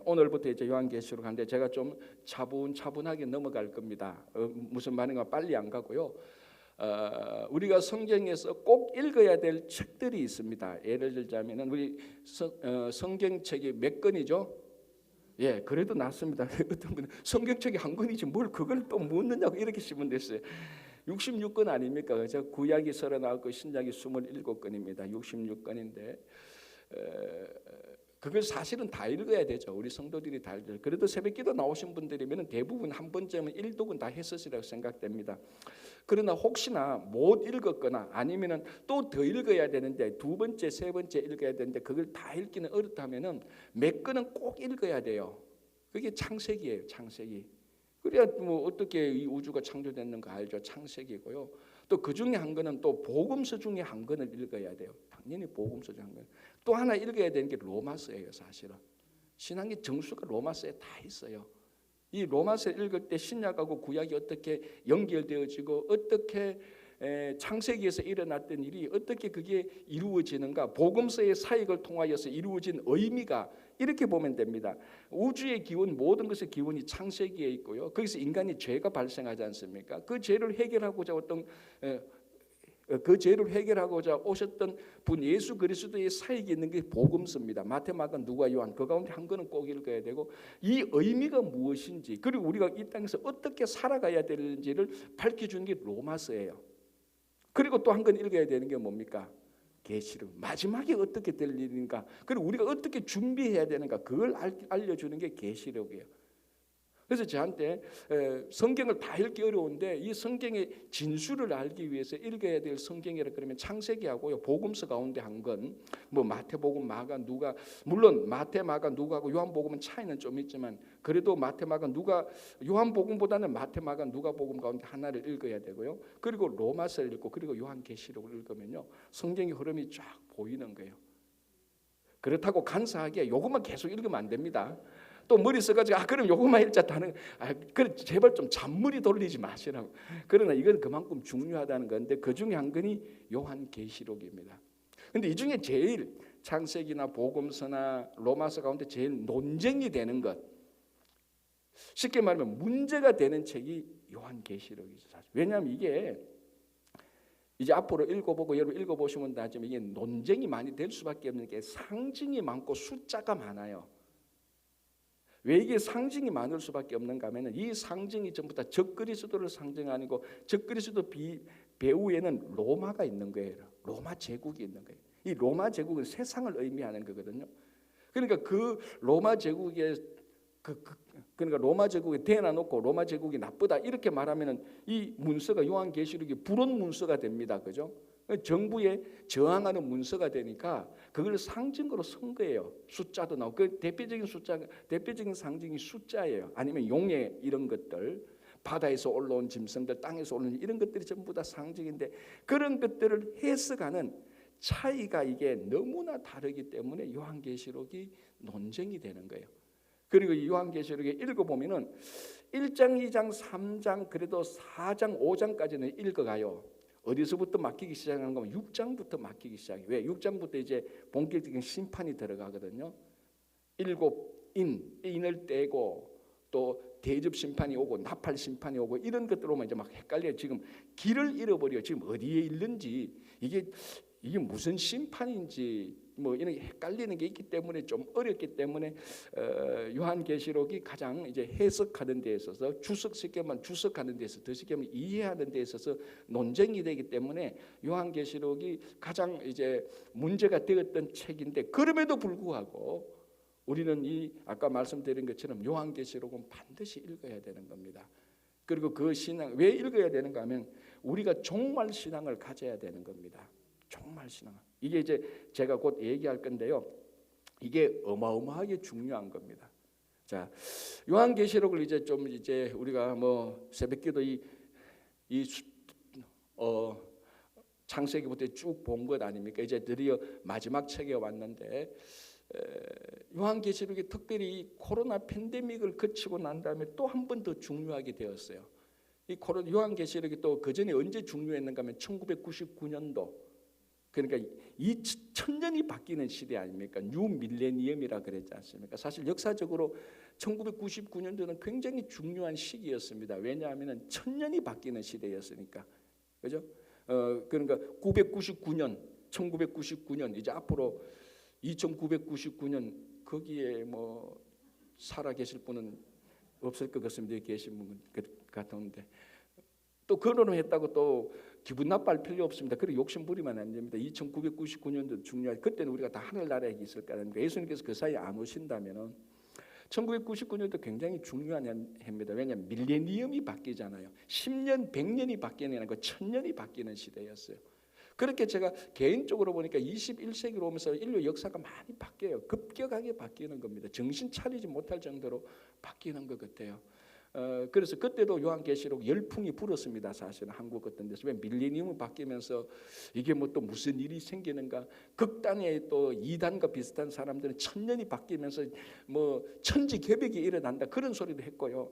오늘부터 이제 요한계시록 하는데 제가 좀 차분차분하게 넘어갈 겁니다. 무슨 말인가 빨리 안 가고요. 우리가 성경에서 꼭 읽어야 될 책들이 있습니다. 예를 들자면은 우리 성경책이 몇 권이죠? 예, 그래도 낫습니다. 어떤 분은 성경책이 한 권이지 뭘 그걸 또 묻느냐고 이렇게 시면 됐어요. 66권 아닙니까? 그죠? 구약이 39권, 신약이 27권입니다. 66권인데 그걸 사실은 다 읽어야 되죠. 우리 성도들이 다 읽어요. 그래도 새벽기도 나오신 분들이면 대부분 한 번쯤은 일독은 다 했으리라고 생각됩니다. 그러나 혹시나 못 읽었거나 아니면은 또 더 읽어야 되는데 두 번째, 세 번째 읽어야 되는데 그걸 다 읽기는 어렵다면은 몇 권은 꼭 읽어야 돼요. 그게 창세기예요, 창세기. 그래야 뭐 어떻게 이 우주가 창조됐는가 알죠. 창세기고요. 또 그 중에 한 권은 또 복음서 중에 한 권을 읽어야 돼요. 당연히 복음서 중에 한 권. 또 하나 읽어야 되는 게 로마서예요, 사실은. 신앙의 정수가 로마서에 다 있어요. 이 로마서 읽을 때 신약하고 구약이 어떻게 연결되어지고 어떻게 창세기에서 일어났던 일이 어떻게 그게 이루어지는가, 복음서의 사역을 통하여서 이루어진 의미가 이렇게 보면 됩니다. 우주의 기원, 모든 것의 기원이 창세기에 있고요. 거기서 인간이 죄가 발생하지 않습니까? 그 죄를 해결하고자 오셨던 분 예수 그리스도의 사역이 있는 게 복음서입니다. 마태, 마가, 누가, 요한 그 가운데 한 권은 꼭 읽어야 되고 이 의미가 무엇인지 그리고 우리가 이 땅에서 어떻게 살아가야 되는지를 밝혀주는 게 로마서예요. 그리고 또 한 권 읽어야 되는 게 뭡니까? 계시록. 마지막에 어떻게 될 일인가, 그리고 우리가 어떻게 준비해야 되는가, 그걸 알려주는 게 계시록이에요. 그래서 저한테 성경을 다 읽기 어려운데 이 성경의 진수를 알기 위해서 읽어야 될 성경이라 그러면 창세기하고요, 복음서 가운데 한 권, 뭐 마태복음, 마가, 누가, 물론 마태, 마가, 누가하고 요한복음은 차이는 좀 있지만 그래도 마태, 마가, 누가, 요한복음보다는 마태, 마가, 누가복음 가운데 하나를 읽어야 되고요. 그리고 로마서를 읽고 그리고 요한계시록을 읽으면요, 성경의 흐름이 쫙 보이는 거예요. 그렇다고 간사하게 요것만 계속 읽으면 안 됩니다. 또 머리 써가지고 그럼 요것만 읽자 다는 그래 제발 좀 잔머리 돌리지 마시라고. 그러나 이건 그만큼 중요하다는 건데 그 중에 한 권이 요한계시록입니다. 근데 이 중에 제일 창세기나 복음서나 로마서 가운데 제일 논쟁이 되는 것, 쉽게 말하면 문제가 되는 책이 요한계시록이죠. 왜냐하면 이게 이제 앞으로 읽어보고 여러분 읽어보시면 나지만 이게 논쟁이 많이 될 수밖에 없는 게 상징이 많고 숫자가 많아요. 왜 이게 상징이 많을 수밖에 없는가 하면 이 상징이 전부 다 적그리스도를 상징하고 적그리스도 배후에는 로마가 있는 거예요. 로마 제국이 있는 거예요. 이 로마 제국은 세상을 의미하는 거거든요. 그러니까 그 로마 제국에 그러니까 로마 제국에 대놔놓고 로마 제국이 나쁘다 이렇게 말하면은 이 문서가 요한계시록이 불온 문서가 됩니다. 그죠? 정부에 저항하는 문서가 되니까 그걸 상징으로 쓴 거예요. 숫자도 나오고 그 대표적인 상징이 숫자예요. 아니면 용해 이런 것들, 바다에서 올라온 짐승들, 땅에서 올라온 이런 것들이 전부 다 상징인데 그런 것들을 해석하는 차이가 이게 너무나 다르기 때문에 요한계시록이 논쟁이 되는 거예요. 그리고 이 요한계시록에 읽어보면은 1장, 2장, 3장, 그래도 4장, 5장까지는 읽어가요. 어디서부터 막히기 시작하는 거면 6장부터 막히기 시작해요. 왜? 6장부터 이제 본격적인 심판이 들어가거든요. 7인을 떼고 또 대접 심판이 오고 나팔 심판이 오고 이런 것들 오면 이제 막 헷갈려요. 지금 길을 잃어버려요. 지금 어디에 있는지 이게 무슨 심판인지 뭐 이런 헷갈리는 게 있기 때문에 좀 어렵기 때문에 요한계시록이 가장 이제 해석하는 데 있어서 주석하는 데 있어서 더 쉽게 하면 이해하는 데 있어서 논쟁이 되기 때문에 요한계시록이 가장 이제 문제가 되었던 책인데 그럼에도 불구하고 우리는 이 아까 말씀드린 것처럼 요한계시록은 반드시 읽어야 되는 겁니다. 그리고 그 신앙 왜 읽어야 되는가 하면 우리가 종말 신앙을 가져야 되는 겁니다. 종말 신앙. 이게 이제 제가 곧 얘기할 건데요. 이게 어마어마하게 중요한 겁니다. 자, 요한계시록을 이제 우리가 뭐 새벽기도 창세기부터 쭉 본 것 아닙니까? 이제 드디어 마지막 책에 왔는데 요한계시록이 특별히 코로나 팬데믹을 거치고 난 다음에 또 한 번 더 중요하게 되었어요. 이 요한계시록이 또 그 전에 언제 중요했는가 하면 1999년도 그러니까 이 천년이 바뀌는 시대 아닙니까? 뉴 밀레니엄이라 그랬지 않습니까? 사실 역사적으로 1999년도는 굉장히 중요한 시기였습니다. 왜냐하면 천년이 바뀌는 시대였으니까. 그죠? 그러니까 999년, 1999년 이제 앞으로 2999년 거기에 뭐 살아 계실 분은 없을 것 같습니다. 여기 계신 분 같은데 또 결혼을 했다고 또 기분 나빠할 필요 없습니다. 그리고 욕심 부리면 안 됩니다. 2999년도 중요한 그때는 우리가 다 하늘나라에 있을 거라는 거예요. 예수님께서 그 사이에 안 오신다면은 1999년도 굉장히 중요한 해입니다. 왜냐하면 밀레니엄이 바뀌잖아요. 10년, 100년이 바뀌는 게 아니고 1000년이 바뀌는 시대였어요. 그렇게 제가 개인적으로 보니까 21세기로 오면서 인류 역사가 많이 바뀌어요. 급격하게 바뀌는 겁니다. 정신 차리지 못할 정도로 바뀌는 것 같아요. 그래서 그때도 요한계시록 열풍이 불었습니다. 사실은 한국 어떤 데서 왜 밀레니엄이 바뀌면서 이게 뭐 또 무슨 일이 생기는가? 극단의 또 이단과 비슷한 사람들은 천년이 바뀌면서 뭐 천지개벽이 일어난다 그런 소리도 했고요.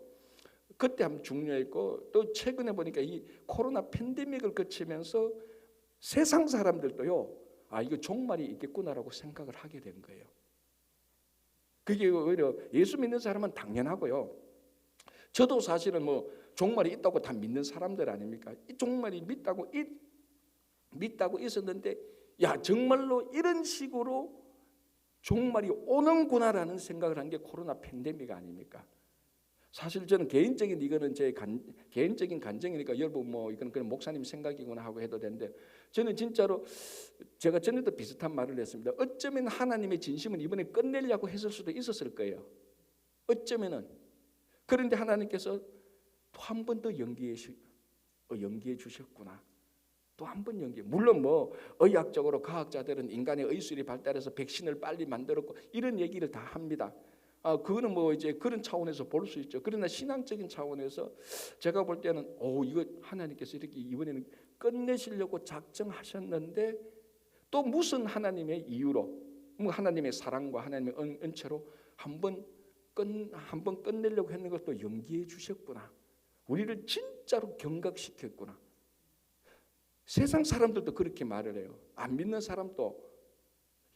그때 한번 중요했고 또 최근에 보니까 이 코로나 팬데믹을 거치면서 세상 사람들도요, 아 이거 종말이 있겠구나라고 생각을 하게 된 거예요. 그게 오히려 예수 믿는 사람은 당연하고요. 저도 사실은 뭐 종말이 있다고 다 믿는 사람들 아닙니까? 이 종말이 믿다고 있었는데, 야 정말로 이런 식으로 종말이 오는구나라는 생각을 한 게 코로나 팬데믹 아닙니까? 사실 저는 개인적인 이거는 제 개인적인 간증이니까 여러분 뭐 이건 그냥 목사님 생각이구나 하고 해도 되는데 저는 진짜로 제가 전에도 비슷한 말을 했습니다. 어쩌면 하나님의 진심은 이번에 끝내려고 했을 수도 있었을 거예요. 어쩌면은. 그런데 하나님께서 또 한 번 더 연기해 주셨구나. 또 한 번 연기. 물론 뭐 의학적으로 과학자들은 인간의 의술이 발달해서 백신을 빨리 만들었고 이런 얘기를 다 합니다. 그거는 뭐 이제 그런 차원에서 볼 수 있죠. 그러나 신앙적인 차원에서 제가 볼 때는 이거 하나님께서 이렇게 이번에는 끝내시려고 작정하셨는데 또 무슨 하나님의 이유로, 뭐 하나님의 사랑과 하나님의 은혜로 한번 끝내려고 했는 것도 연기해 주셨구나. 우리를 진짜로 경각시켰구나. 세상 사람들도 그렇게 말을 해요. 안 믿는 사람도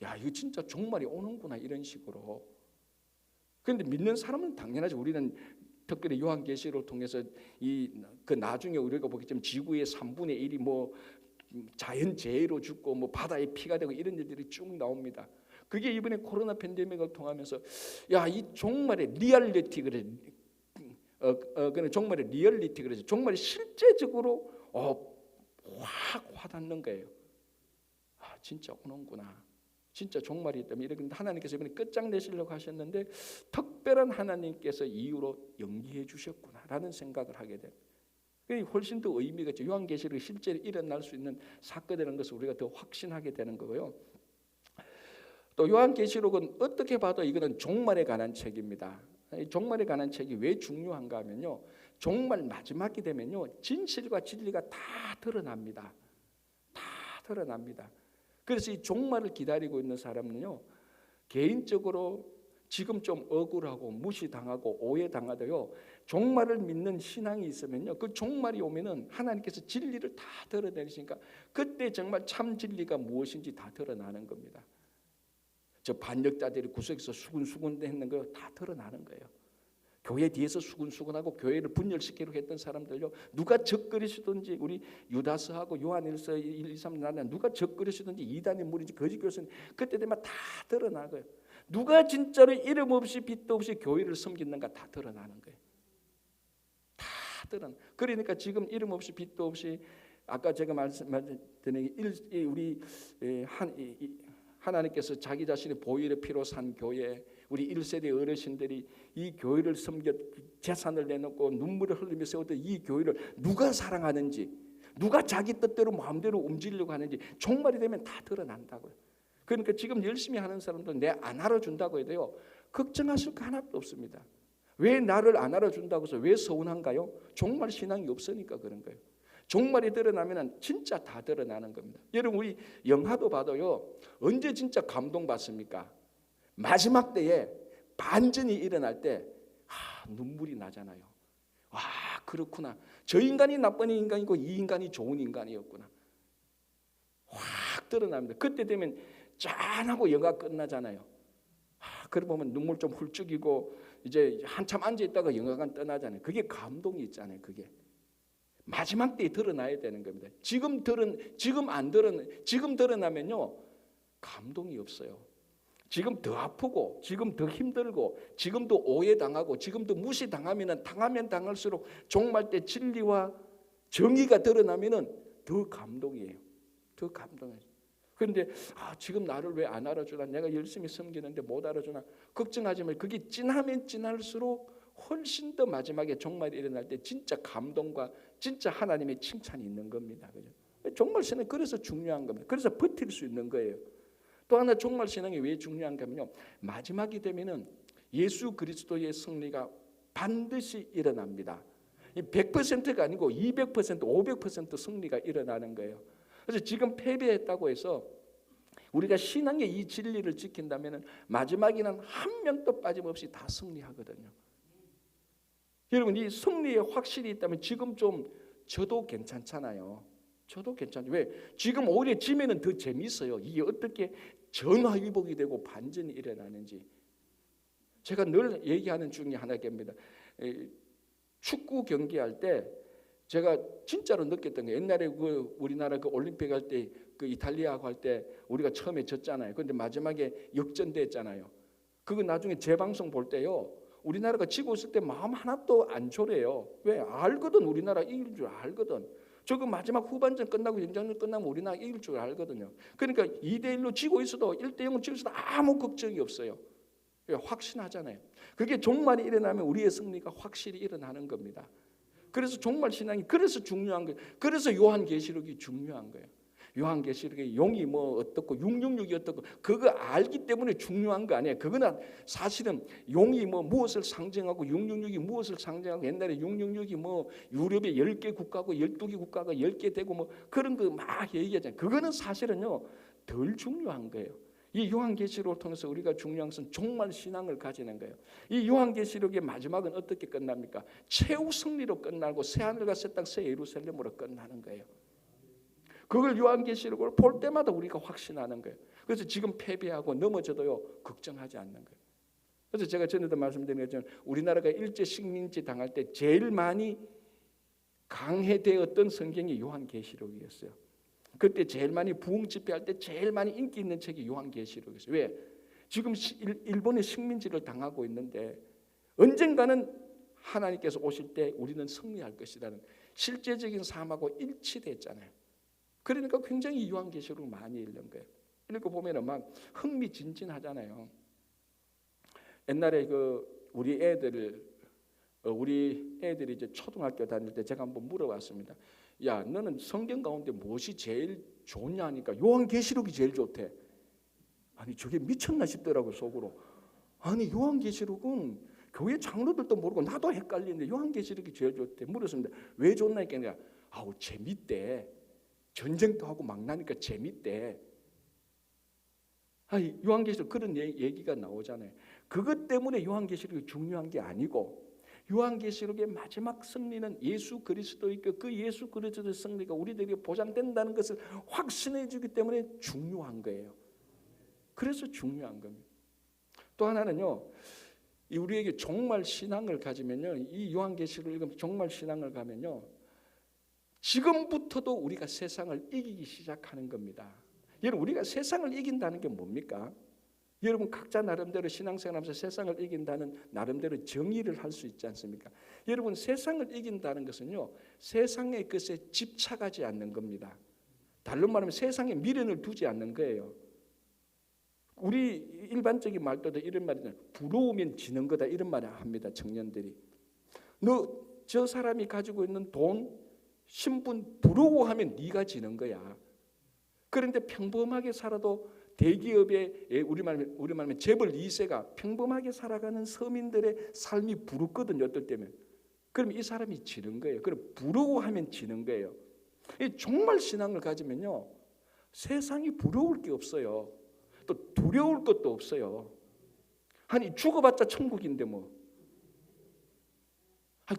야 이거 진짜 종말이 오는구나 이런 식으로. 그런데 믿는 사람은 당연하지. 우리는 특별히 요한계시를 통해서 그 나중에 우리가 보겠지만 지구의 3분의 1이 뭐 자연재해로 죽고 뭐 바다에 피가 되고 이런 일들이 쭉 나옵니다. 그게 이번에 코로나 팬데믹을 통하면서 야 이 종말의 리얼리티 그래. 그는 종말의 리얼리티 그래서 종말이 실제적으로 확 와닿는 거예요. 진짜 오는구나. 진짜 종말이 있다면 이렇게 하나님께서 이번에 끝장내시려고 하셨는데 특별한 하나님께서 이유로 연기해 주셨구나라는 생각을 하게 돼요. 훨씬 더 의미가 있죠. 요한계시록이 실제로 일어날 수 있는 사건이라는 것을 우리가 더 확신하게 되는 거고요. 또 요한계시록은 어떻게 봐도 이거는 종말에 관한 책입니다. 종말에 관한 책이 왜 중요한가 하면요. 종말 마지막이 되면요. 진실과 진리가 다 드러납니다. 다 드러납니다. 그래서 이 종말을 기다리고 있는 사람은요. 개인적으로 지금 좀 억울하고 무시당하고 오해당하도요. 종말을 믿는 신앙이 있으면요. 그 종말이 오면은 하나님께서 진리를 다 드러내시니까 그때 정말 참 진리가 무엇인지 다 드러나는 겁니다. 저 반역자들이 구석에서 수군수군 했는 거 다 드러나는 거예요. 교회 뒤에서 수군수군하고 교회를 분열시키려고 했던 사람들요. 누가 적그리시든지 우리 유다서하고 요한일서 1, 2, 3 나는 누가 적그리시든지 이단의 무리인지 거짓 교수는 그때 되면 다 드러나고요. 누가 진짜로 이름 없이 빛도 없이 교회를 섬기는가 다 드러나는 거예요. 다 드러나. 그러니까 지금 이름 없이 빛도 없이 아까 제가 말씀드린 우리 하나님께서 자기 자신의 보혈의 피로 산 교회, 우리 1세대 어르신들이 이 교회를 섬겨 재산을 내놓고 눈물을 흘리며 세웠던 이 교회를 누가 사랑하는지, 누가 자기 뜻대로 마음대로 움직이려고 하는지 종말이 되면 다 드러난다고요. 그러니까 지금 열심히 하는 사람도 내 안 알아준다고 해도요. 걱정하실 거 하나도 없습니다. 왜 나를 안 알아준다고 해서 왜 서운한가요? 종말 신앙이 없으니까 그런 거예요. 종말이 드러나면 진짜 다 드러나는 겁니다. 여러분 우리 영화도 봐도요. 언제 진짜 감동받습니까? 마지막 때에 반전이 일어날 때 눈물이 나잖아요. 와 그렇구나. 저 인간이 나쁜 인간이고 이 인간이 좋은 인간이었구나. 확 드러납니다. 그때 되면 짠하고 영화 끝나잖아요. 그러고 보면 눈물 좀 훌쩍이고 이제 한참 앉아 있다가 영화관 떠나잖아요. 그게 감동이 있잖아요. 그게 마지막 때에 드러나야 되는 겁니다. 지금 드러나면요 감동이 없어요. 지금 더 아프고 지금 더 힘들고 지금도 오해당하고 지금도 무시당하면 당할수록 종말 때 진리와 정의가 드러나면은 더 감동이에요. 더 감동이에요. 그런데 지금 나를 왜 안 알아주나? 내가 열심히 섬기는데 못 알아주나? 걱정하지 말고 그게 진하면 진할수록 훨씬 더 마지막에 종말이 일어날 때 진짜 감동과 진짜 하나님의 칭찬이 있는 겁니다. 그죠? 종말신앙이 그래서 중요한 겁니다. 그래서 버틸 수 있는 거예요. 또 하나 종말신앙이 왜 중요한가 하면요. 마지막이 되면은 예수 그리스도의 승리가 반드시 일어납니다. 100%가 아니고 200%, 500% 승리가 일어나는 거예요. 그래서 지금 패배했다고 해서 우리가 신앙의 이 진리를 지킨다면 마지막에는 한 명도 빠짐없이 다 승리하거든요. 여러분 이 승리에 확실히 있다면 지금 좀 저도 괜찮잖아요. 저도 괜찮죠. 왜? 지금 오히려 지면은 더 재미있어요. 이게 어떻게 전화위복이 되고 반전이 일어나는지. 제가 늘 얘기하는 중에 하나입니다. 축구 경기할 때 제가 진짜로 느꼈던 게 옛날에 우리나라 올림픽 할 때 이탈리아하고 할 때 우리가 처음에 졌잖아요. 그런데 마지막에 역전됐잖아요. 그거 나중에 재방송 볼 때요. 우리나라가 지고 있을 때 마음 하나도 안 졸여요. 왜? 알거든. 우리나라 이길 줄 알거든. 저거 마지막 후반전 끝나고 연장전 끝나면 우리나라 이길 줄 알거든요. 그러니까 2대1로 지고 있어도 1대0을 지고 있어도 아무 걱정이 없어요. 확신하잖아요. 그게 종말이 일어나면 우리의 승리가 확실히 일어나는 겁니다. 그래서 종말 신앙이 그래서 중요한 거예요. 그래서 요한계시록이 중요한 거예요. 요한계시록의 용이 뭐 어떻고 666이 어떻고 그거 알기 때문에 중요한 거 아니에요. 그거는 사실은 용이 뭐 무엇을 상징하고 666이 무엇을 상징하고 옛날에 666이 뭐 유럽의 10개 국가고 12개 국가가 10개 되고 뭐 그런 거 막 얘기하잖아요. 그거는 사실은요 덜 중요한 거예요. 이 요한계시록을 통해서 우리가 중요한 것은 종말 신앙을 가지는 거예요. 이 요한계시록의 마지막은 어떻게 끝납니까? 최후 승리로 끝나고 새하늘과 새 땅 새 예루살렘으로 끝나는 거예요. 그걸 요한계시록을 볼 때마다 우리가 확신하는 거예요. 그래서 지금 패배하고 넘어져도요 걱정하지 않는 거예요. 그래서 제가 전에도 말씀드린 것처럼 우리나라가 일제 식민지 당할 때 제일 많이 강해되었던 성경이 요한계시록이었어요. 그때 제일 많이 부흥 집회할 때 제일 많이 인기 있는 책이 요한계시록이었어요. 왜? 지금 일본의 식민지를 당하고 있는데 언젠가는 하나님께서 오실 때 우리는 승리할 것이라는 실제적인 삶하고 일치됐잖아요. 그러니까 굉장히 요한계시록을 많이 읽는 거예요. 이렇게 보면은 막 흥미진진하잖아요. 옛날에 우리 애들이 이제 초등학교 다닐 때 제가 한번 물어봤습니다. 야, 너는 성경 가운데 무엇이 제일 좋냐 하니까 요한계시록이 제일 좋대. 아니 저게 미쳤나 싶더라고 속으로. 아니 요한계시록은 교회 장로들도 모르고 나도 헷갈리는데 요한계시록이 제일 좋대. 물었습니다. 왜 좋나 했겠냐? 아우 재밌대. 전쟁도 하고 막 나니까 재밌대. 요한계시록 그런 얘기가 나오잖아요. 그것 때문에 요한계시록이 중요한 게 아니고 요한계시록의 마지막 승리는 예수 그리스도의 그 예수 그리스도의 승리가 우리들에게 보장된다는 것을 확신해 주기 때문에 중요한 거예요. 그래서 중요한 겁니다. 또 하나는요. 우리에게 종말 신앙을 가지면요. 이 요한계시록을 읽으면 종말 신앙을 가면요. 지금부터도 우리가 세상을 이기기 시작하는 겁니다. 여러분 우리가 세상을 이긴다는 게 뭡니까? 여러분 각자 나름대로 신앙생활하면서 세상을 이긴다는 나름대로 정의를 할 수 있지 않습니까? 여러분 세상을 이긴다는 것은요. 세상의 것에 집착하지 않는 겁니다. 다른 말하면 세상에 미련을 두지 않는 거예요. 우리 일반적인 말도도 이런 말이잖아요. 부러우면 지는 거다 이런 말을 합니다. 청년들이. 너 저 사람이 가지고 있는 돈, 신분 부러워하면 네가 지는 거야. 그런데 평범하게 살아도 대기업의 우리 말하면 재벌 2세가 평범하게 살아가는 서민들의 삶이 부럽거든요. 어떨 때면. 그럼 이 사람이 지는 거예요. 그럼 부러워하면 지는 거예요. 정말 신앙을 가지면요. 세상이 부러울 게 없어요. 또 두려울 것도 없어요. 아니 죽어봤자 천국인데 뭐.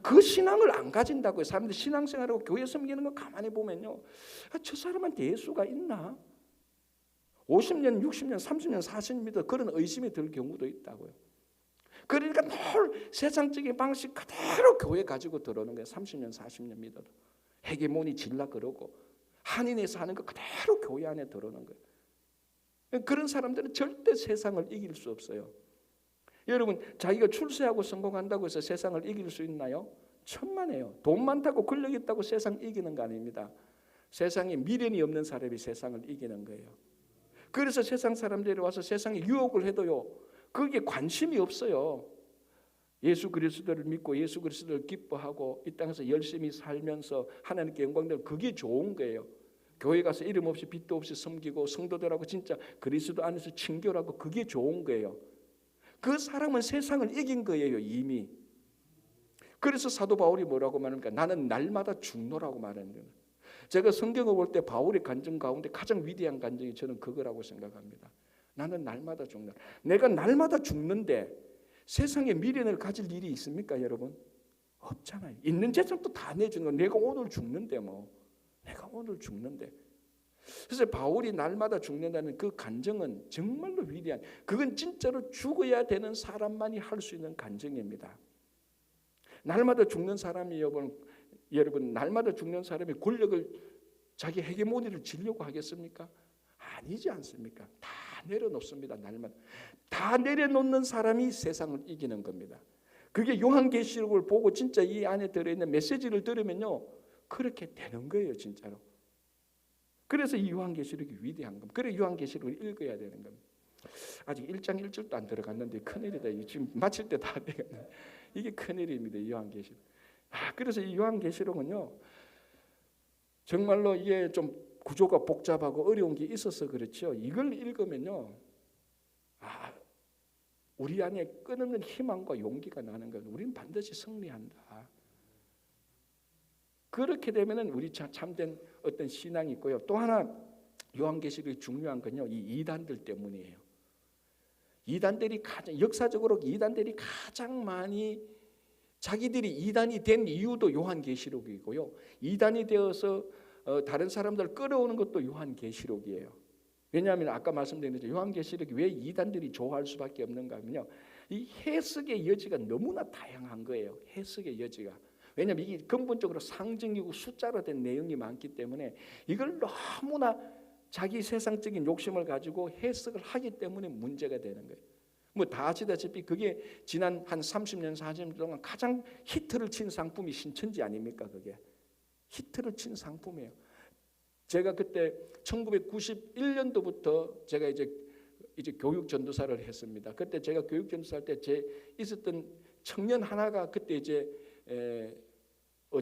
그 신앙을 안 가진다고요. 사람들이 신앙생활하고 교회 섬기는 거 가만히 보면요. 저 사람한테 예수가 있나? 50년, 60년, 30년, 40년 믿어 그런 의심이 들 경우도 있다고요. 그러니까 늘 세상적인 방식 그대로 교회 가지고 들어오는 거예요. 30년, 40년 믿어도 헤게모니 질라 그러고 한인에서 하는 거 그대로 교회 안에 들어오는 거예요. 그런 사람들은 절대 세상을 이길 수 없어요. 여러분, 자기가 출세하고 성공한다고 해서 세상을 이길 수 있나요? 천만에요. 돈 많다고 권력 있다고 세상 이기는 거 아닙니다. 세상에 미련이 없는 사람이 세상을 이기는 거예요. 그래서 세상 사람들이 와서 세상에 유혹을 해도요, 그게 관심이 없어요. 예수 그리스도를 믿고 예수 그리스도를 기뻐하고 이 땅에서 열심히 살면서 하나님께 영광되고 그게 좋은 거예요. 교회 가서 이름 없이 빚도 없이 섬기고 성도들하고 진짜 그리스도 안에서 친교하고 그게 좋은 거예요. 그 사람은 세상을 이긴 거예요, 이미. 그래서 사도 바울이 뭐라고 말합니까? 나는 날마다 죽노라고 말하는 거예요. 제가 성경을 볼 때 바울의 간증 가운데 가장 위대한 간증이 저는 그거라고 생각합니다. 나는 날마다 죽노라. 내가 날마다 죽는데 세상에 미련을 가질 일이 있습니까, 여러분? 없잖아요. 있는 재산도 다 내주는 거. 내가 오늘 죽는데 뭐. 내가 오늘 죽는데. 그래서 바울이 날마다 죽는다는 그 간증은 정말로 위대한, 그건 진짜로 죽어야 되는 사람만이 할 수 있는 간증입니다. 날마다 죽는 사람이 여러분 날마다 죽는 사람이 권력을 자기 헤게모니를 지려고 하겠습니까? 아니지 않습니까? 다 내려놓습니다. 날마다 다 내려놓는 사람이 세상을 이기는 겁니다. 그게 요한계시록을 보고 진짜 이 안에 들어있는 메시지를 들으면요, 그렇게 되는 거예요, 진짜로. 그래서 이 요한계시록이 위대한 겁니다. 그래서 요한계시록을 읽어야 되는 겁니다. 아직 1장 1절도 안 들어갔는데 큰일이다. 지금 마칠 때 다 되겠네. 이게 큰일입니다, 요한계시록. 그래서 이 요한계시록은요, 정말로 이게 좀 구조가 복잡하고 어려운 게 있어서 그렇죠. 이걸 읽으면요, 우리 안에 끊임없는 희망과 용기가 나는 거예요. 우리는 반드시 승리한다. 그렇게 되면은 우리 참된 어떤 신앙이 있고요. 또 하나 요한계시록이 중요한 건요, 이 이단들 때문이에요. 이단들이 역사적으로 이단들이 가장 많이 자기들이 이단이 된 이유도 요한계시록이고요. 이단이 되어서 다른 사람들을 끌어오는 것도 요한계시록이에요. 왜냐하면 아까 말씀드린 것처럼 요한계시록이 왜 이단들이 좋아할 수밖에 없는가 하면요, 이 해석의 여지가 너무나 다양한 거예요. 해석의 여지가. 왜냐하면 이게 근본적으로 상징이고 숫자로 된 내용이 많기 때문에 이걸 너무나 자기 세상적인 욕심을 가지고 해석을 하기 때문에 문제가 되는 거예요. 뭐 다 아시다시피 그게 지난 한 30년, 40년 동안 가장 히트를 친 상품이 신천지 아닙니까? 그게 히트를 친 상품이에요. 제가 그때 1991년도부터 제가 이제 교육 전도사를 했습니다. 그때 제가 교육 전도사 할 때 제 있었던 청년 하나가 그때 이제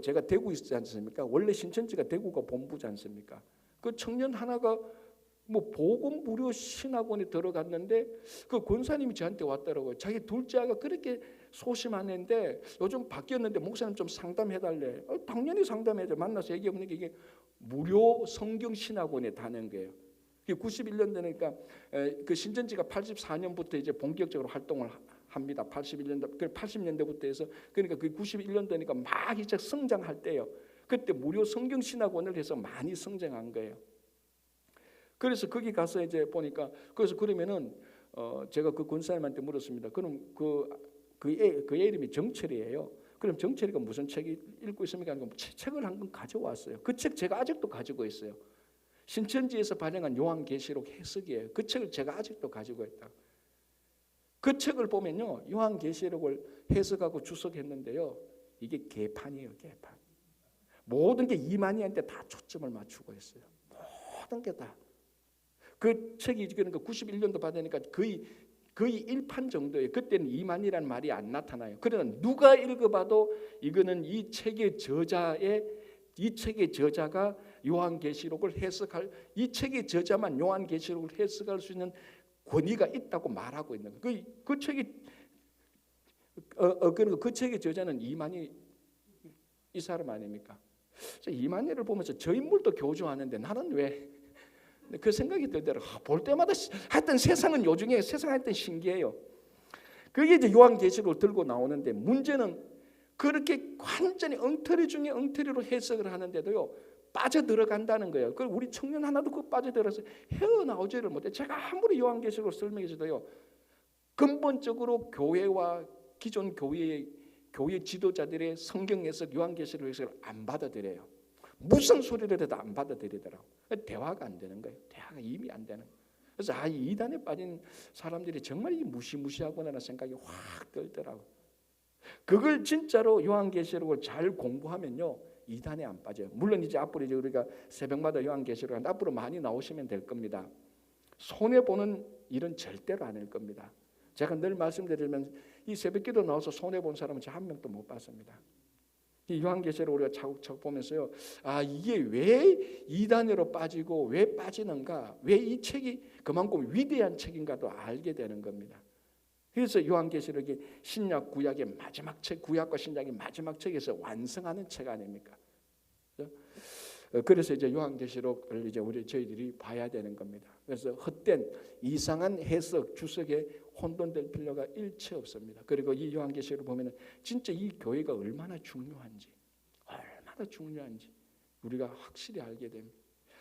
제가 대구 있지 않습니까? 원래 신천지가 대구가 본부지 않습니까? 그 청년 하나가 뭐 복음 무료 신학원에 들어갔는데 그 권사님이 저한테 왔더라고요. 자기 둘째 아가 그렇게 소심하는데 요즘 바뀌었는데 목사님 좀 상담해달래. 당연히 상담해줘. 만나서 얘기해보는 게 이게 무료 성경 신학원에 다는 거예요. 91년 되니까 그 신천지가 84년부터 이제 본격적으로 활동을 합니다. 81년도, 80년대부터 해서 그러니까 그 91년 되니까 막 이제 성장할 때요. 그때 무료 성경 신학원을 해서 많이 성장한 거예요. 그래서 거기 가서 이제 보니까 그래서 그러면은 제가 그 권사님한테 물었습니다. 그럼 그 애 이름이 정철이에요. 그럼 정철이가 무슨 책 읽고 있습니까? 책을 한 권 가져왔어요. 그 책 제가 아직도 가지고 있어요. 신천지에서 발행한 요한계시록 해석이에요. 그 책을 제가 아직도 가지고 있다. 그 책을 보면요, 요한계시록을 해석하고 주석했는데요, 이게 개판이에요, 개판. 모든 게 이만희한테 다 초점을 맞추고 있어요. 모든 게 다. 그 책이 그러니까 91년도 받으니까 거의 1판 정도예요. 그때는 이만희라는 말이 안 나타나요. 그러나 누가 읽어봐도 이거는 이 책의 저자가 요한계시록을 해석할, 이 책의 저자만 요한계시록을 해석할 수 있는 권위가 있다고 말하고 있는 거예요. 그 책이 그 책의 저자는 이만희 이 사람 아닙니까? 이만희를 보면서 저 인물도 교조하는데 나는 왜? 그 생각이 들더라고요. 볼 때마다 하여튼 세상은 요중에 세상 하여튼 신기해요. 그게 이제 요한계시록을 들고 나오는데 문제는 그렇게 완전히 엉터리 중에 엉터리로 해석을 하는데도요, 빠져들어간다는 거예요. 그 우리 청년 하나도 그 빠져들어서 헤어나오지를 못해. 제가 아무리 요한계시록을 설명해줘도요, 근본적으로 교회와 기존 교회 지도자들의 성경 해석, 요한계시록 해석을 안 받아들여요. 무슨 소리를 해도 안 받아들이더라고. 대화가 안 되는 거예요. 대화가 이미 안 되는 거예요. 그래서 이 이단에 빠진 사람들이 정말 무시무시하구나라는 생각이 확 들더라고. 그걸 진짜로 요한계시록을 잘 공부하면요, 이단에 안 빠져요. 물론 이제 앞으로 이제 우리가 새벽마다 요한계시록 앞으로 많이 나오시면 될 겁니다. 손해 보는 일은 절대로 안 할 겁니다. 제가 늘 말씀드리면 이 새벽기도 나와서 손해 본 사람은 저 한 명도 못 봤습니다. 이 요한계시록 우리가 차곡차곡 보면서요, 이게 왜 이단으로 빠지고 왜 빠지는가, 왜 이 책이 그만큼 위대한 책인가도 알게 되는 겁니다. 그래서 요한계시록이 신약 구약의 마지막 책, 구약과 신약의 마지막 책에서 완성하는 책 아닙니까? 그래서 이제 요한계시록을 이제 저희들이 봐야 되는 겁니다. 그래서 헛된 이상한 해석, 주석에 혼돈될 필요가 일체 없습니다. 그리고 이 요한계시록을 보면은 진짜 이 교회가 얼마나 중요한지 우리가 확실히 알게 됩니다.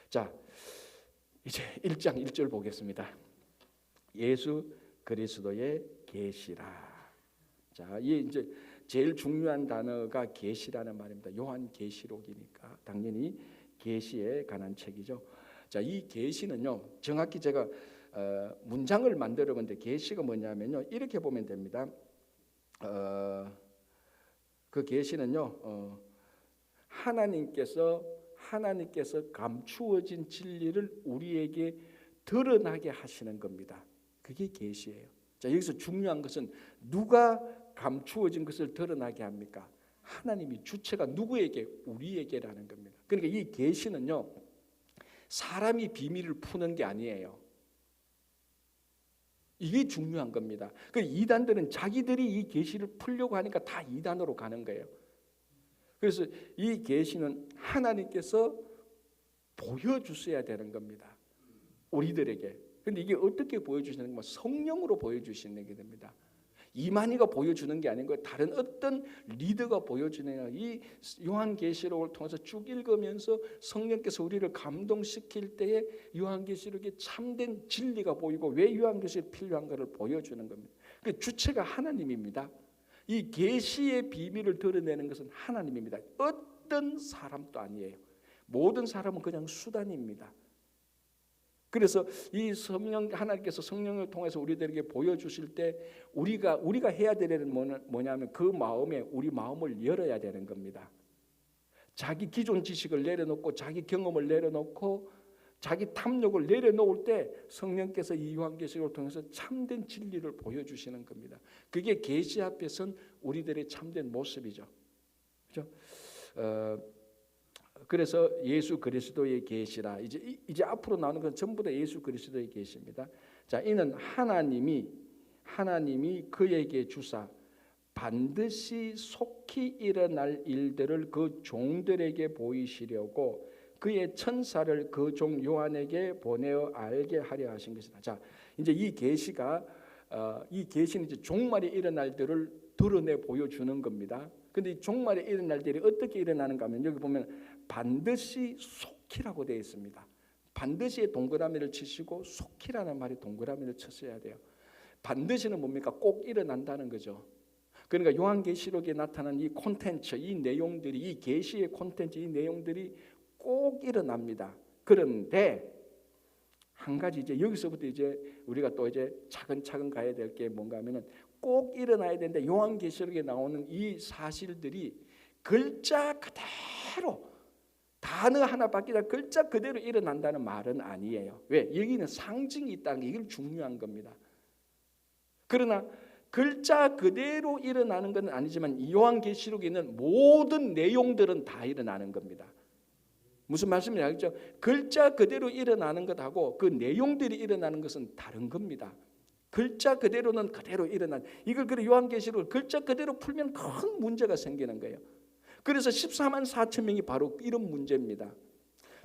자, 이제 1장 1절 보겠습니다. 예수 그리스도의 계시라. 자, 이 이제 제일 중요한 단어가 계시라는 말입니다. 요한계시록이니까 당연히 계시에 관한 책이죠. 자, 이 계시는요, 정확히 제가 문장을 만들어 본데 계시가 뭐냐면요, 이렇게 보면 됩니다. 그 계시는요, 하나님께서 감추어진 진리를 우리에게 드러나게 하시는 겁니다. 그게 계시예요. 자, 여기서 중요한 것은 누가 감추어진 것을 드러나게 합니까? 하나님이, 주체가 누구에게? 우리에게라는 겁니다. 그러니까 이 계시는요, 사람이 비밀을 푸는 게 아니에요. 이게 중요한 겁니다. 그 이단들은 자기들이 이 계시를 풀려고 하니까 다 이단으로 가는 거예요. 그래서 이 계시는 하나님께서 보여주셔야 되는 겁니다, 우리들에게. 그런데 이게 어떻게 보여주시는 건가? 성령으로 보여주시는 게 됩니다. 이만희가 보여주는 게 아닌 거예요. 다른 어떤 리더가 보여주는 거예요. 이 요한계시록을 통해서 쭉 읽으면서 성령께서 우리를 감동시킬 때에 요한계시록에 참된 진리가 보이고 왜 요한계시록이 필요한가를 보여주는 겁니다. 그 주체가 하나님입니다. 이 계시의 비밀을 드러내는 것은 하나님입니다. 어떤 사람도 아니에요. 모든 사람은 그냥 수단입니다. 그래서 이 성령, 하나님께서 성령을 통해서 우리들에게 보여주실 때 우리가 해야 되는 뭐냐면 그 마음에 우리 마음을 열어야 되는 겁니다. 자기 기존 지식을 내려놓고 자기 경험을 내려놓고 자기 탐욕을 내려놓을 때 성령께서 이 요한계시록을 통해서 참된 진리를 보여주시는 겁니다. 그게 계시 앞에선 우리들의 참된 모습이죠. 그렇죠? 그래서 예수 그리스도의 계시라. 이제 앞으로 나오는 건 전부 다 예수 그리스도의 계시입니다. 자, 이는 하나님이 그에게 주사 반드시 속히 일어날 일들을 그 종들에게 보이시려고 그의 천사를 그 종 요한에게 보내어 알게 하려 하신 것이다. 자, 이제 이 계시는 이제 종말에 일어날 일들을 드러내 보여주는 겁니다. 근데 이 종말에 일어날 일이 어떻게 일어나는가 하면 여기 보면 반드시 속히라고 되어 있습니다. 반드시의 동그라미를 치시고 속히라는 말에 동그라미를 쳤어야 돼요. 반드시는 뭡니까? 꼭 일어난다는 거죠. 그러니까 요한계시록에 나타난 이 콘텐츠, 이 내용들이, 이 계시의 콘텐츠, 이 내용들이 꼭 일어납니다. 그런데 한 가지 이제 여기서부터 이제 우리가 또 이제 차근차근 가야 될 게 뭔가 하면은 꼭 일어나야 되는데 요한계시록에 나오는 이 사실들이 글자 그대로 단어 하나 바뀌다 글자 그대로 일어난다는 말은 아니에요. 왜? 여기는 상징이 있다는 게 이게 중요한 겁니다. 그러나 글자 그대로 일어나는 건 아니지만 이 요한계시록에 있는 모든 내용들은 다 일어나는 겁니다. 무슨 말씀인지 알겠죠? 글자 그대로 일어나는 것하고 그 내용들이 일어나는 것은 다른 겁니다. 글자 그대로는 그대로 일어난, 이걸 그래 요한계시록을 글자 그대로 풀면 큰 문제가 생기는 거예요. 그래서 14만 4천 명이 바로 이런 문제입니다.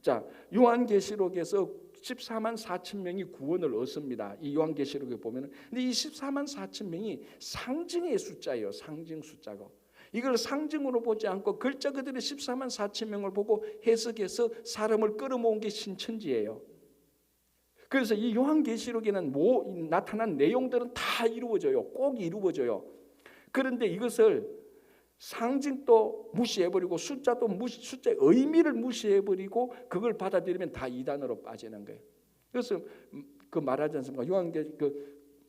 자, 요한계시록에서 14만 4천 명이 구원을 얻습니다. 이 요한계시록에 보면은. 근데 이 14만 4천 명이 상징의 숫자예요. 상징 숫자고. 이걸 상징으로 보지 않고 글자 그대로 14만 4천 명을 보고 해석해서 사람을 끌어모은 게 신천지예요. 그래서 이 요한계시록에는 나타난 내용들은 다 이루어져요. 꼭 이루어져요. 그런데 이것을 상징도 무시해버리고 숫자의 의미를 무시해버리고 그걸 받아들이면 다 이단으로 빠지는 거예요. 그래서 그 말하지 않습니까?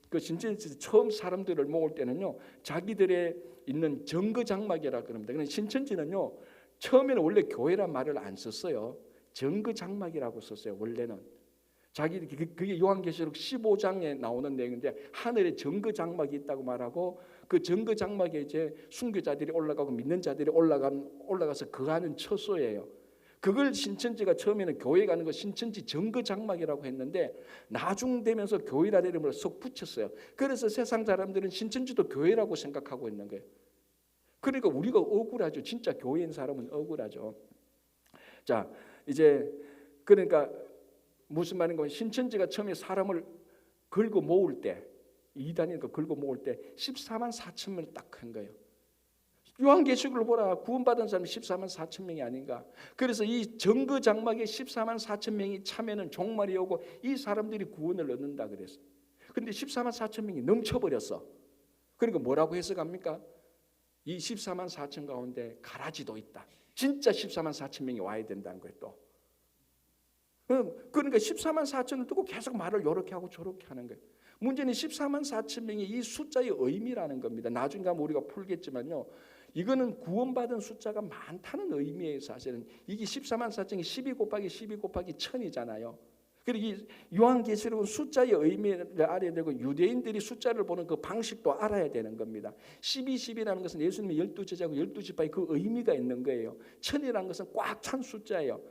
그 신천지 처음 사람들을 모을 때는요, 자기들의 있는 정거장막이라 그럽니다. 그런데 신천지는요, 처음에는 원래 교회란 말을 안 썼어요. 정거장막이라고 썼어요. 원래는 그게 요한계시록 15장에 나오는 내용인데, 하늘에 정거장막이 있다고 말하고 그 정거장막에 이제 순교자들이 올라가고 믿는 자들이 올라가서 거하는 처소예요. 그걸 신천지가 처음에는 교회 가는 거 신천지 정거장막이라고 했는데 나중 되면서 교회라 이름을 쏙 붙였어요. 그래서 세상 사람들은 신천지도 교회라고 생각하고 있는 거예요. 그러니까 우리가 억울하죠. 진짜 교회인 사람은 억울하죠. 자, 이제 그러니까 무슨 말인가? 신천지가 처음에 사람을 걸고 모을 때, 이단이니까 걸고 모을 때 14만 4천 명을 딱 한 거예요. 요한계시록을 보라. 구원받은 사람이 14만 4천 명이 아닌가. 그래서 이 정거장막에 14만 4천 명이 참여는 종말이 오고 이 사람들이 구원을 얻는다 그랬어요. 그런데 14만 4천 명이 넘쳐버렸어. 그러니까 뭐라고 해석합니까? 이 14만 4천 가운데 가라지도 있다. 진짜 14만 4천 명이 와야 된다는 거예요. 또 그러니까 14만 4천을 두고 계속 말을 이렇게 하고 저렇게 하는 거예요. 문제는 14만 4천 명이 이 숫자의 의미라는 겁니다. 나중에 가면 우리가 풀겠지만요, 이거는 구원받은 숫자가 많다는 의미예요. 사실은 이게 14만 4천이 12 곱하기 12 곱하기 1000이잖아요. 그리고 이 요한계시록은 숫자의 의미를 알아야 되고 유대인들이 숫자를 보는 그 방식도 알아야 되는 겁니다. 12라는 것은 예수님의 12제자고 12지파의 그 의미가 있는 거예요. 1000이라는 것은 꽉 찬 숫자예요.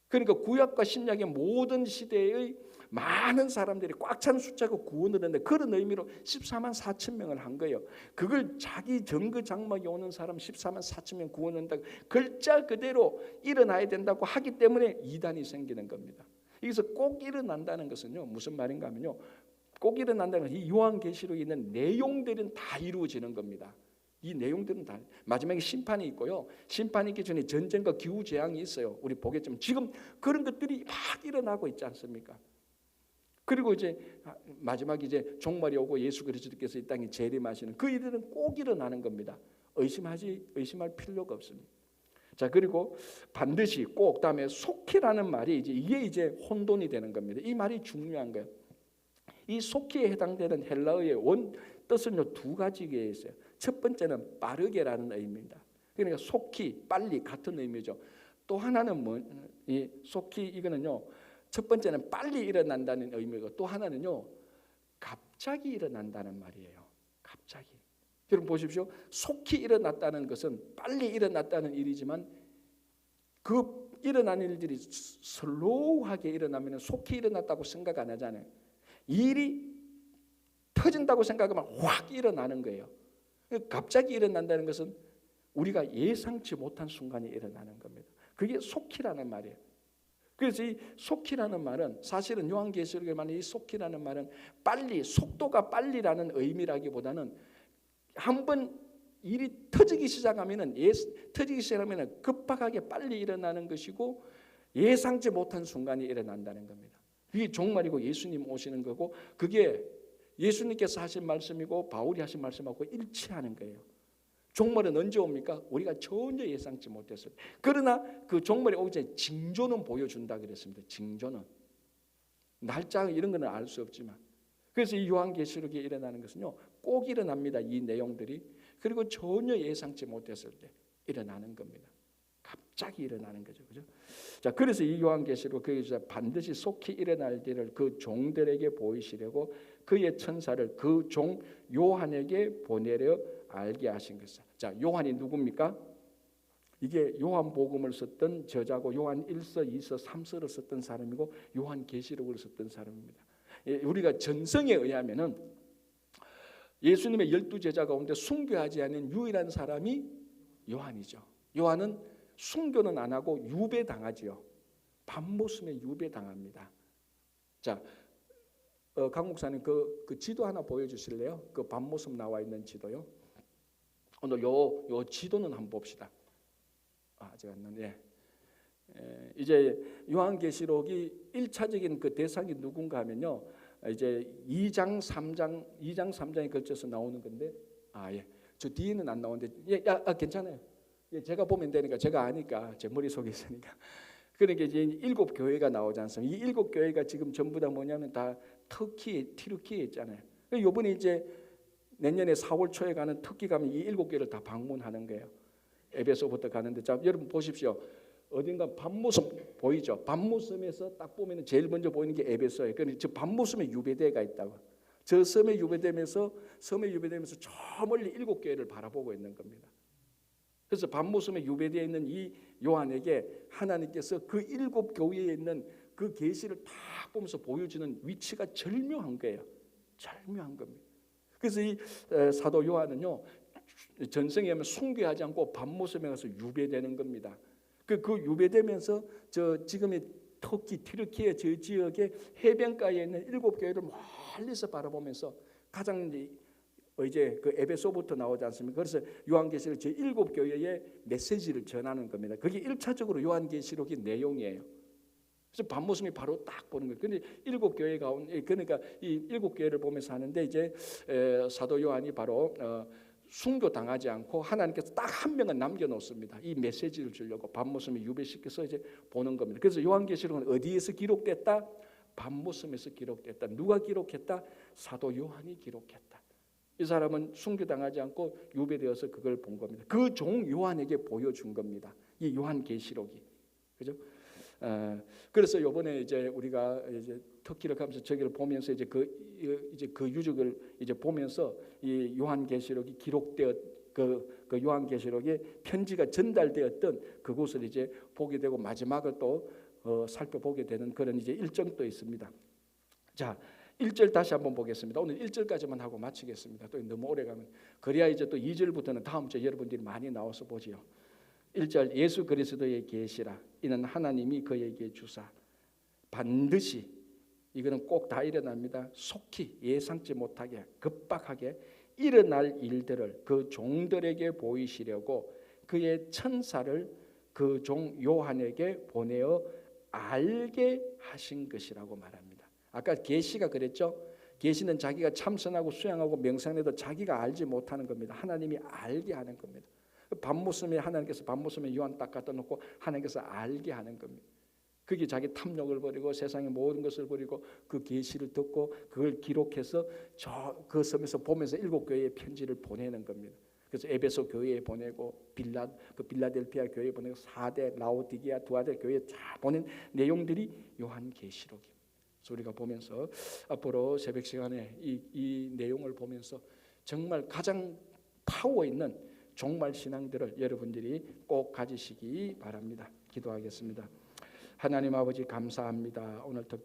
그러니까 구약과 신약의 모든 시대의 많은 사람들이 꽉 찬 숫자가 구원을 했는데 그런 의미로 14만 4천 명을 한 거예요. 그걸 자기 정거장막에 오는 사람 14만 4천 명 구원한다고 글자 그대로 일어나야 된다고 하기 때문에 이단이 생기는 겁니다. 여기서 꼭 일어난다는 것은요, 무슨 말인가 하면요, 꼭 일어난다는 것은 이 요한계시록에 있는 내용들은 다 이루어지는 겁니다. 이 내용들은 다 마지막에 심판이 있고요. 심판이 있기 전에 전쟁과 기후 재앙이 있어요. 우리 보겠지만 지금 그런 것들이 막 일어나고 있지 않습니까? 그리고 이제 마지막에 이제 종말이 오고 예수 그리스도께서 이 땅에 재림하시는 그 일들은 꼭 일어나는 겁니다. 의심할 필요가 없습니다. 자, 그리고 반드시 꼭 다음에 속히라는 말이 이게 이제 혼돈이 되는 겁니다. 이 말이 중요한 거예요. 이 속히에 해당되는 헬라어의 원 뜻은 두 가지가 있어요. 첫 번째는 빠르게라는 의미입니다. 그러니까 속히, 빨리 같은 의미죠. 또 하나는 이 속히 이거는요, 첫 번째는 빨리 일어난다는 의미고 또 하나는요, 갑자기 일어난다는 말이에요. 갑자기. 여러분 보십시오. 속히 일어났다는 것은 빨리 일어났다는 일이지만 그 일어나는 일들이 슬로우하게 일어나면 속히 일어났다고 생각 안 하잖아요. 일이 터진다고 생각하면 확 일어나는 거예요. 갑자기 일어난다는 것은 우리가 예상치 못한 순간에 일어나는 겁니다. 그게 속히라는 말이에요. 그래서 이 속히라는 말은 사실은 요한계시록에 말하는 이 속히라는 말은 빨리, 속도가 빨리라는 의미라기보다는 한번 일이 터지기 시작하면은 급박하게 빨리 일어나는 것이고 예상치 못한 순간에 일어난다는 겁니다. 이게 종말이고 예수님 오시는 거고 그게 예수님께서 하신 말씀이고 바울이 하신 말씀하고 일치하는 거예요. 종말은 언제 옵니까? 우리가 전혀 예상치 못했어요. 그러나 그 종말이 오기 전에 징조는 보여준다 그랬습니다. 징조는. 날짜 이런 거는 알 수 없지만. 그래서 이 요한계시록에 일어나는 것은요, 꼭 일어납니다. 이 내용들이. 그리고 전혀 예상치 못했을 때 일어나는 겁니다. 갑자기 일어나는 거죠. 그죠? 자, 그래서 이 요한계시록 거기서 반드시 속히 일어날 일을 그 종들에게 보이시려고 그의 천사를 그 종 요한에게 보내려 알게 하신 것이다. 자, 요한이 누굽니까? 이게 요한복음을 썼던 저자고 요한 1서, 2서, 3서를 썼던 사람이고 요한계시록을 썼던 사람입니다. 우리가 전성에 의하면은 예수님의 12제자 가운데 순교하지 않은 유일한 사람이 요한이죠. 요한은 순교는 안 하고 유배당하지요. 밤모습에 유배당합니다. 자, 강 목사님 그 지도 하나 보여주실래요? 그 밤모습 나와 있는 지도요. 오늘 요 지도는 한번 봅시다. 아직 안 나네. 이제 요한계시록이 1차적인 그 대상이 누군가 하면요. 이제 2장 3장에 걸쳐서 나오는 건데 저 뒤에는 안 나오는데 괜찮아요. 제가 보면 되니까, 제가 아니까, 제 머릿속에 있으니까. 그러니까 이제 7 교회가 나오지 않습니까? 이 7 교회가 지금 전부 다 뭐냐면 다 튀르키에 있잖아요. 이번에 이제 내년에 4월 초에 가는 터키 가면 이 7 교회를 다 방문하는 거예요. 에베소부터 가는데, 자 여러분 보십시오. 어딘가 밤모섬 보이죠? 밤모섬에서 딱 보면 제일 먼저 보이는 게 에베소예요. 그러니까 저 밤모섬에 유배대가 있다고. 저 섬에 유배되면서 저 멀리 7 교회를 바라보고 있는 겁니다. 그래서 밤모섬에 유배되어 있는 이 요한에게 하나님께서 그 7 교회에 있는 그 계시를 딱 보면서 보여주는 위치가 절묘한 거예요. 절묘한 겁니다. 그래서 이 사도 요한은요, 전생에 하면 숭배하지 않고 밤모섬에 가서 유배되는 겁니다. 그 유배되면서 저 지금의 터키, 튀르키예 저 지역의 해변가에 있는 7 교회를 멀리서 바라보면서 가장 이제 그 에베소부터 나오지 않습니까? 그래서 요한계시록 제 7 교회의 메시지를 전하는 겁니다. 그게 1차적으로 요한계시록의 내용이에요. 그래서 밤모습이 바로 딱 보는 거예요. 근데 7 교회 가운데, 그러니까 이 7 교회를 보면서 하는데, 이제 사도 요한이 바로 순교 당하지 않고 하나님께서 딱 한 명은 남겨놓습니다. 이 메시지를 주려고 밤모섬에 유배시켜서 이제 보는 겁니다. 그래서 요한계시록은 어디에서 기록됐다? 밤모섬에서 기록됐다. 누가 기록했다? 사도 요한이 기록했다. 이 사람은 순교 당하지 않고 유배되어서 그걸 본 겁니다. 그 종 요한에게 보여준 겁니다. 이 요한계시록이, 그죠? 그래서 이번에 이제 우리가 이제 터키를 가면서 저기를 보면서 이제 그 유적을 이제 보면서 이 요한계시록이 기록되어 그 요한계시록의 편지가 전달되었던 그곳을 이제 보게 되고, 마지막을 또 살펴보게 되는 그런 이제 일정도 있습니다. 자, 1절 다시 한번 보겠습니다. 오늘 1절까지만 하고 마치겠습니다. 또 너무 오래 가면, 그래야 이제 또 2절부터는 다음 주에 여러분들이 많이 나와서 보지요. 1절, 예수 그리스도의 계시라. 이는 하나님이 그에게 주사 반드시, 이거는 꼭 다 일어납니다. 속히 예상치 못하게 급박하게 일어날 일들을 그 종들에게 보이시려고 그의 천사를 그 종 요한에게 보내어 알게 하신 것이라고 말합니다. 아까 계시가 그랬죠. 계시는 자기가 참선하고 수양하고 명상해도 자기가 알지 못하는 겁니다. 하나님이 알게 하는 겁니다. 밤모섬에 하나님께서 밤모섬에 요한 딱 갖다 놓고 하나님께서 알게 하는 겁니다. 그게 자기 탐욕을 버리고 세상의 모든 것을 버리고 그 계시를 듣고 그걸 기록해서 그 섬에서 보면서 7 교회에 편지를 보내는 겁니다. 그래서 에베소 교회에 보내고 빌라델피아 교회에 보내고 4대 라오디게아 두아데 교회에 다 보낸 내용들이 요한계시록입니다. 그래서 우리가 보면서 앞으로 새벽 시간에 이 내용을 보면서 정말 가장 파워 있는 종말 신앙들을 여러분들이 꼭 가지시기 바랍니다. 기도하겠습니다. 하나님 아버지 감사합니다. 오늘 특별히